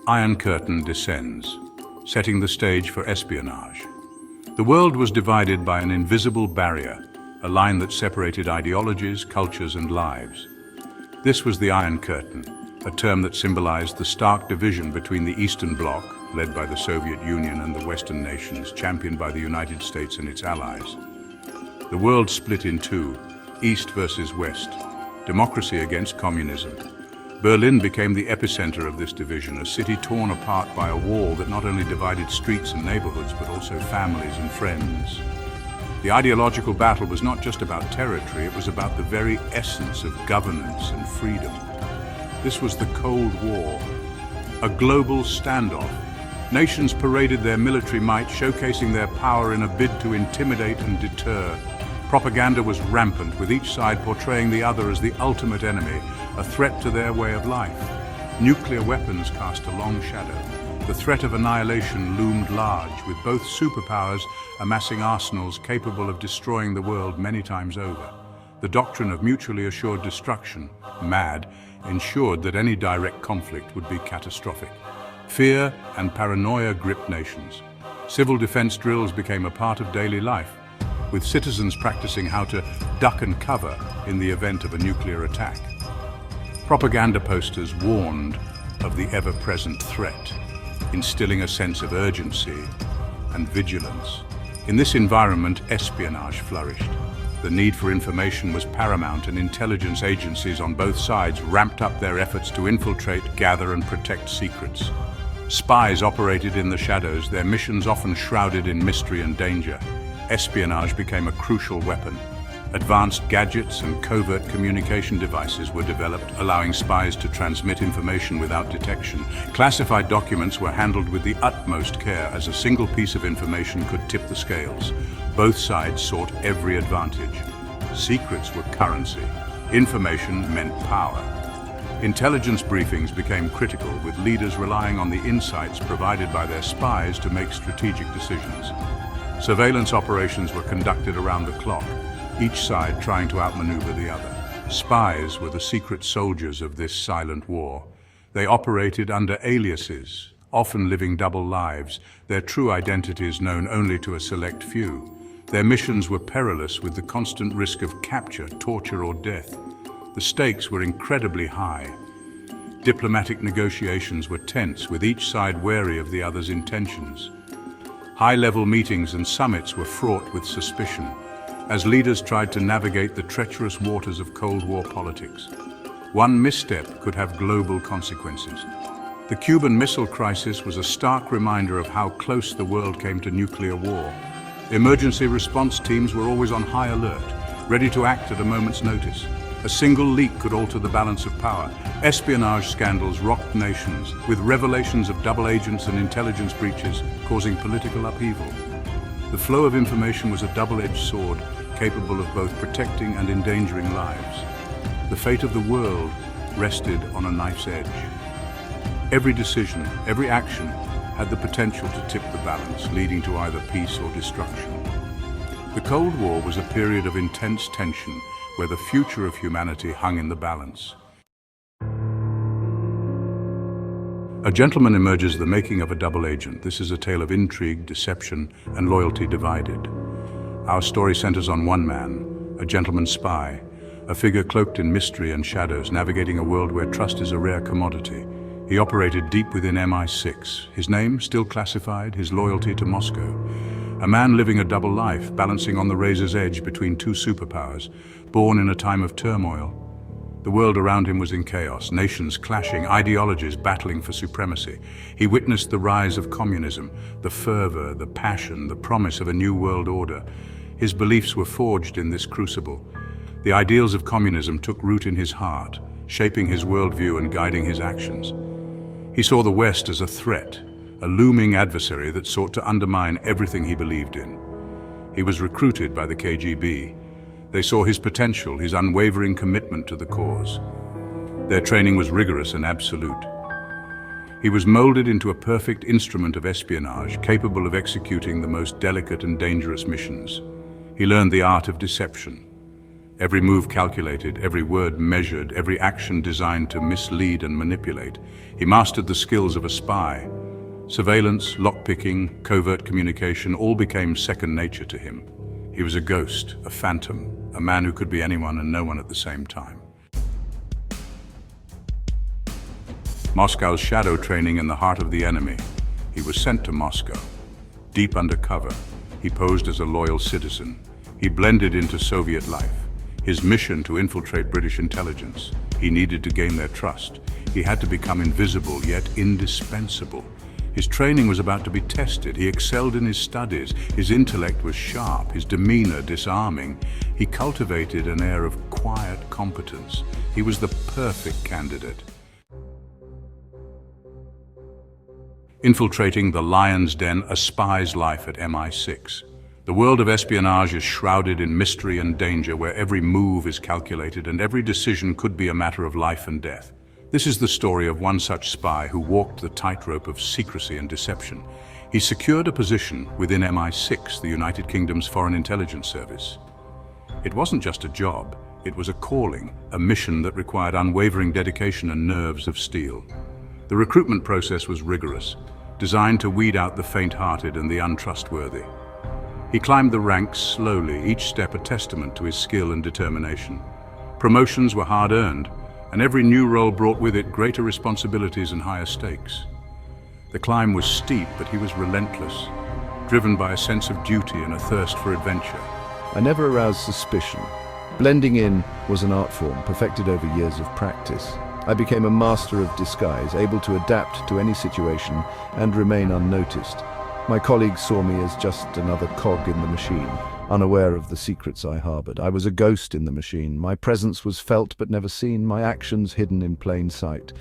Iron Curtain descends, setting the stage for espionage. The world was divided by an invisible barrier, a line that separated ideologies, cultures, and lives. This was the Iron Curtain, a term that symbolized the stark division between the Eastern Bloc, led by the Soviet Union, and the Western nations, championed by the United States and its allies. The world split in two, East versus West, democracy against communism. Berlin became the epicenter of this division, a city torn apart by a wall that not only divided streets and neighborhoods, but also families and friends. The ideological battle was not just about territory, it was about the very essence of governance and freedom. This was the Cold War, a global standoff. Nations paraded their military might, showcasing their power in a bid to intimidate and deter. Propaganda was rampant, with each side portraying the other as the ultimate enemy, a threat to their way of life. Nuclear weapons cast a long shadow. The threat of annihilation loomed large, with both superpowers amassing arsenals capable of destroying the world many times over. The doctrine of mutually assured destruction, MAD, ensured that any direct conflict would be catastrophic. Fear and paranoia gripped nations. Civil defense drills became a part of daily life, with citizens practicing how to duck and cover in the event of a nuclear attack. Propaganda posters warned of the ever-present threat, instilling a sense of urgency and vigilance. In this environment, espionage flourished. The need for information was paramount, and intelligence agencies on both sides ramped up their efforts to infiltrate, gather, and protect secrets. Spies operated in the shadows, their missions often shrouded in mystery and danger. Espionage became a crucial weapon. Advanced gadgets and covert communication devices were developed, allowing spies to transmit information without detection. Classified documents were handled with the utmost care, as a single piece of information could tip the scales. Both sides sought every advantage. Secrets were currency. Information meant power. Intelligence briefings became critical, with leaders relying on the insights provided by their spies to make strategic decisions. Surveillance operations were conducted around the clock, each side trying to outmaneuver the other. Spies were the secret soldiers of this silent war. They operated under aliases, often living double lives, their true identities known only to a select few. Their missions were perilous, with the constant risk of capture, torture, or death. The stakes were incredibly high. Diplomatic negotiations were tense, with each side wary of the other's intentions. High-level meetings and summits were fraught with suspicion, as leaders tried to navigate the treacherous waters of Cold War politics. One misstep could have global consequences. The Cuban Missile Crisis was a stark reminder of how close the world came to nuclear war. Emergency response teams were always on high alert, ready to act at a moment's notice. A single leak could alter the balance of power. Espionage scandals rocked nations, with revelations of double agents and intelligence breaches causing political upheaval. The flow of information was a double-edged sword, capable of both protecting and endangering lives. The fate of the world rested on a knife's edge. Every decision, every action, had the potential to tip the balance, leading to either peace or destruction. The Cold War was a period of intense tension, where the future of humanity hung in the balance. A Gentleman emerges, the making of a double agent. This is a tale of intrigue, deception, and loyalty divided. Our story centers on one man, a gentleman spy, a figure cloaked in mystery and shadows, navigating a world where trust is a rare commodity. He operated deep within MI6. His name still classified, his loyalty to Moscow. A man living a double life, balancing on the razor's edge between two superpowers, born in a time of turmoil. The world around him was in chaos, nations clashing, ideologies battling for supremacy. He witnessed the rise of communism, the fervor, the passion, the promise of a new world order. His beliefs were forged in this crucible. The ideals of communism took root in his heart, shaping his worldview and guiding his actions. He saw the West as a threat, a looming adversary that sought to undermine everything he believed in. He was recruited by the KGB. They saw his potential, his unwavering commitment to the cause. Their training was rigorous and absolute. He was molded into a perfect instrument of espionage, capable of executing the most delicate and dangerous missions. He learned the art of deception, Every move calculated, every word measured, every action designed to mislead and manipulate. He mastered the skills of a spy. Surveillance, lockpicking, covert communication all became second nature to him. He was a ghost, a phantom, a man who could be anyone and no one at the same time. Moscow's shadow training in the heart of the enemy. He was sent to Moscow. Deep undercover, he posed as a loyal citizen. He blended into Soviet life. His mission to infiltrate British intelligence. He needed to gain their trust. He had to become invisible, yet indispensable. His training was about to be tested. He excelled in his studies. His intellect was sharp, his demeanor disarming. He cultivated an air of quiet competence. He was the perfect candidate. Infiltrating the lion's den, a spy's life at MI6. The world of espionage is shrouded in mystery and danger, where every move is calculated and every decision could be a matter of life and death. This is the story of one such spy who walked the tightrope of secrecy and deception. He secured a position within MI6, the United Kingdom's Foreign Intelligence Service. It wasn't just a job, it was a calling, a mission that required unwavering dedication and nerves of steel. The recruitment process was rigorous, designed to weed out the faint-hearted and the untrustworthy. He climbed the ranks slowly, each step a testament to his skill and determination. Promotions were hard-earned, and every new role brought with it greater responsibilities and higher stakes. The climb was steep, but he was relentless, driven by a sense of duty and a thirst for adventure. I never aroused suspicion. Blending in was an art form perfected over years of practice. I became a master of disguise, able to adapt to any situation and remain unnoticed. My colleagues saw me as just another cog in the machine, unaware of the secrets I harbored. I was a ghost in the machine. My presence was felt but never seen, my actions hidden in plain sight.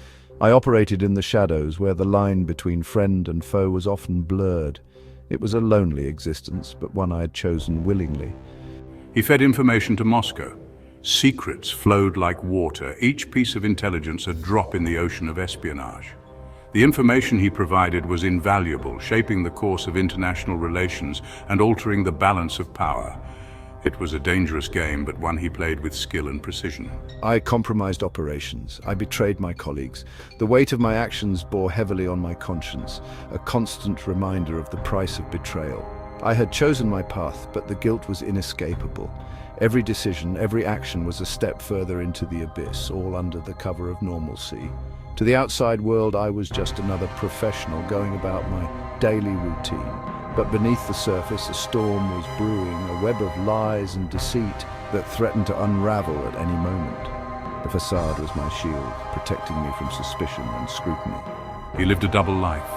I operated in the shadows, where the line between friend and foe was often blurred. It was a lonely existence, but one I had chosen willingly. He fed information to Moscow. Secrets flowed like water, each piece of intelligence a drop in the ocean of espionage. The information he provided was invaluable, shaping the course of international relations and altering the balance of power. It was a dangerous game, but one he played with skill and precision. I compromised operations. I betrayed my colleagues. The weight of my actions bore heavily on my conscience, a constant reminder of the price of betrayal. I had chosen my path, but the guilt was inescapable. Every decision, every action was a step further into the abyss, all under the cover of normalcy. To the outside world, I was just another professional going about my daily routine. But beneath the surface, a storm was brewing, a web of lies and deceit that threatened to unravel at any moment. The facade was my shield, protecting me from suspicion and scrutiny. He lived a double life.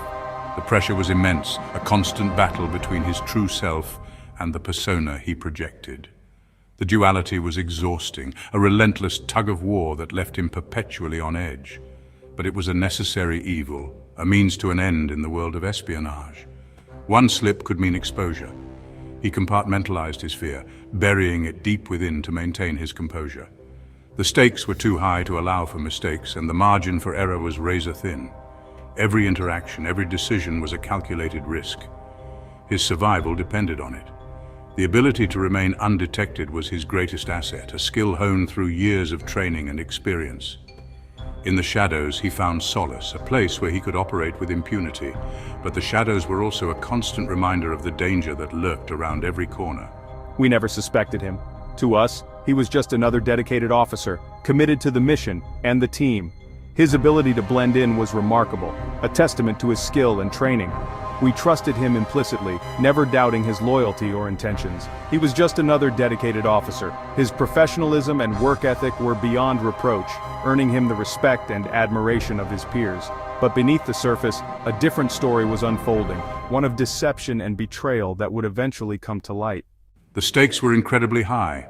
The pressure was immense, a constant battle between his true self and the persona he projected. The duality was exhausting, a relentless tug-of-war that left him perpetually on edge. But it was a necessary evil, a means to an end in the world of espionage. One slip could mean exposure. He compartmentalized his fear, burying it deep within to maintain his composure. The stakes were too high to allow for mistakes, and the margin for error was razor-thin. Every interaction, every decision was a calculated risk. His survival depended on it. The ability to remain undetected was his greatest asset, a skill honed through years of training and experience. In the shadows, he found solace, a place where he could operate with impunity. But the shadows were also a constant reminder of the danger that lurked around every corner. We never suspected him. To us, he was just another dedicated officer, committed to the mission and the team. His ability to blend in was remarkable, a testament to his skill and training. We trusted him implicitly, never doubting his loyalty or intentions. He was just another dedicated officer. His professionalism and work ethic were beyond reproach, earning him the respect and admiration of his peers. But beneath the surface, a different story was unfolding, one of deception and betrayal that would eventually come to light. The stakes were incredibly high.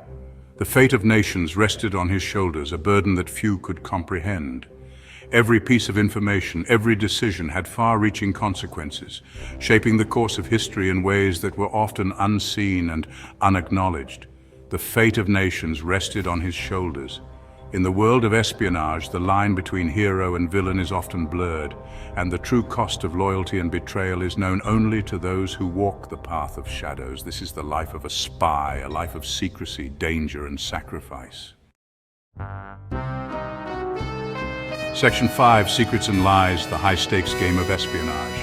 The fate of nations rested on his shoulders, a burden that few could comprehend. Every piece of information, every decision had far-reaching consequences, shaping the course of history in ways that were often unseen and unacknowledged. The fate of nations rested on his shoulders. In the world of espionage, the line between hero and villain is often blurred, and the true cost of loyalty and betrayal is known only to those who walk the path of shadows. This is the life of a spy, a life of secrecy, danger, and sacrifice. Section 5, Secrets and Lies, the high-stakes game of espionage.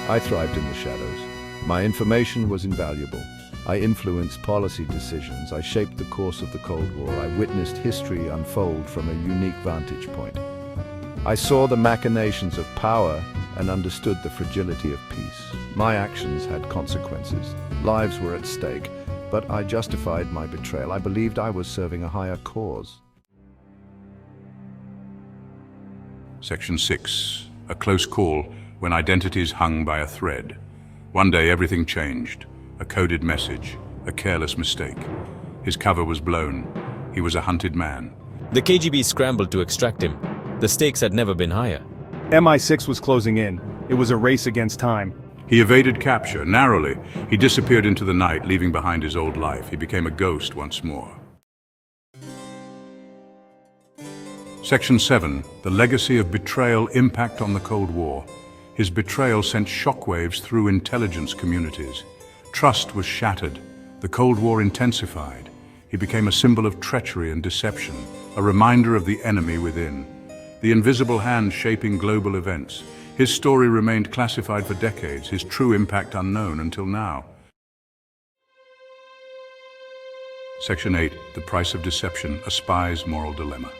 I thrived in the shadows. My information was invaluable. I influenced policy decisions. I shaped the course of the Cold War. I witnessed history unfold from a unique vantage point. I saw the machinations of power and understood the fragility of peace. My actions had consequences. Lives were at stake, but I justified my betrayal. I believed I was serving a higher cause. Section 6, A Close Call when identities hung by a thread. One day everything changed. A coded message, a careless mistake. His cover was blown. He was a hunted man. The KGB scrambled to extract him. The stakes had never been higher. MI6 was closing in. It was a race against time. He evaded capture, narrowly. He disappeared into the night, leaving behind his old life. He became a ghost once more. Section 7, The Legacy of Betrayal, Impact on the Cold War. His betrayal sent shockwaves through intelligence communities. Trust was shattered. The Cold War intensified. He became a symbol of treachery and deception, a reminder of the enemy within. The invisible hand shaping global events. His story remained classified for decades, his true impact unknown until now. Section 8, The Price of Deception, a Spy's Moral Dilemma.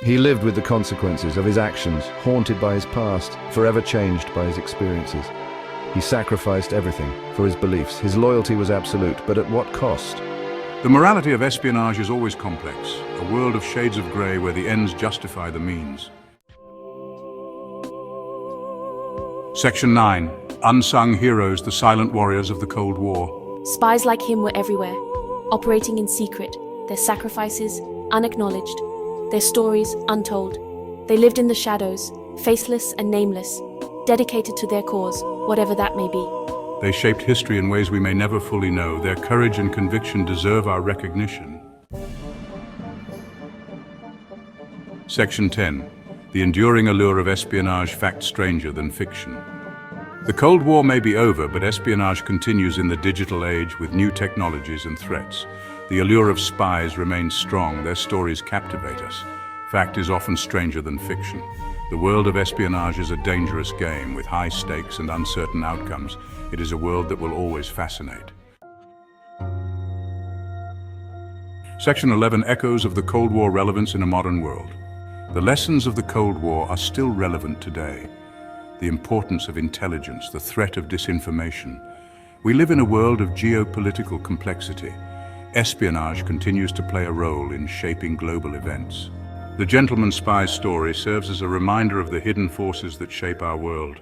He lived with the consequences of his actions, haunted by his past, forever changed by his experiences. He sacrificed everything for his beliefs. His loyalty was absolute, but at what cost? The morality of espionage is always complex, a world of shades of grey where the ends justify the means. Section 9, Unsung Heroes, the Silent Warriors of the Cold War. Spies like him were everywhere, operating in secret, their sacrifices unacknowledged, their stories untold. They lived in the shadows, faceless and nameless, dedicated to their cause, whatever that may be. They shaped history in ways we may never fully know. Their courage and conviction deserve our recognition. Section 10, The Enduring Allure of Espionage, Fact Stranger Than Fiction. The Cold War may be over, but espionage continues in the digital age with new technologies and threats. The allure of spies remains strong. Their stories captivate us. Fact is often stranger than fiction. The world of espionage is a dangerous game with high stakes and uncertain outcomes. It is a world that will always fascinate. Section 11, Echoes of the Cold War, Relevance in a Modern World. The lessons of the Cold War are still relevant today. The importance of intelligence, the threat of disinformation. We live in a world of geopolitical complexity. Espionage continues to play a role in shaping global events. The Gentleman Spy's story serves as a reminder of the hidden forces that shape our world.